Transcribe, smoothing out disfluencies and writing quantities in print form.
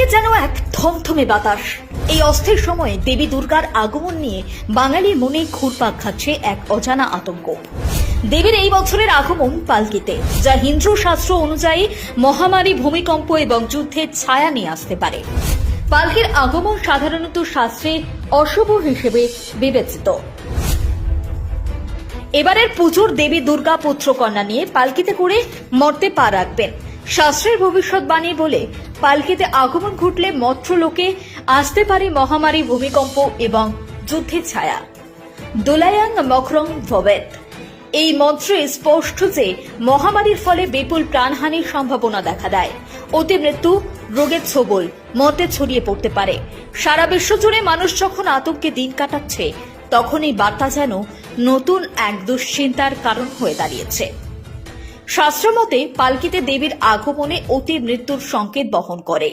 চারিদিকে যেন এক থমথমে বাতাস। এই অস্থির সময়ে দেবী দুর্গার আগমন নিয়ে বাঙালির মনে ঘুরপাক খাচ্ছে এক অজানা আতঙ্ক। দেবীর এই বছরের আগমন পালকিতে, যা হিন্দু শাস্ত্র অনুযায়ী মহামারী, ভূমিকম্প এবং যুদ্ধের ছায়া নিয়ে আসতে পারে। পালকির আগমন সাধারণত শাস্ত্রে অশুভ হিসেবে বিবেচিত। এবারের পুজোর দেবী দুর্গা পুত্র কন্যা নিয়ে পালকিতে করে মর্তে পা রাখবেন। শাস্ত্রের ভবিষ্যৎবাণী বলে পালকিতে আগমন ঘটলে মর্ত্যলোকে আসতে পারে মহামারী, ভূমিকম্প এবং যুদ্ধের ছায়া। দোলায়াং মকরং ভবেত, এই মন্ত্রে স্পষ্ট যে মহামারীর ফলে বিপুল প্রাণহানির সম্ভাবনা দেখা দেয়। অতি মৃত্যু, রোগের ছোবল মর্তে ছড়িয়ে পড়তে পারে। সারা বিশ্ব জুড়ে মানুষ যখন আতঙ্কে দিন কাটাচ্ছে, তখন এই বার্তা যেন নতুন এক দুশ্চিন্তার কারণ হয়ে দাঁড়িয়েছে। শাস্ত্রমতে পালকিতে দেবীর আগমনে অতি মৃত্যুর সংকেত বহন করে।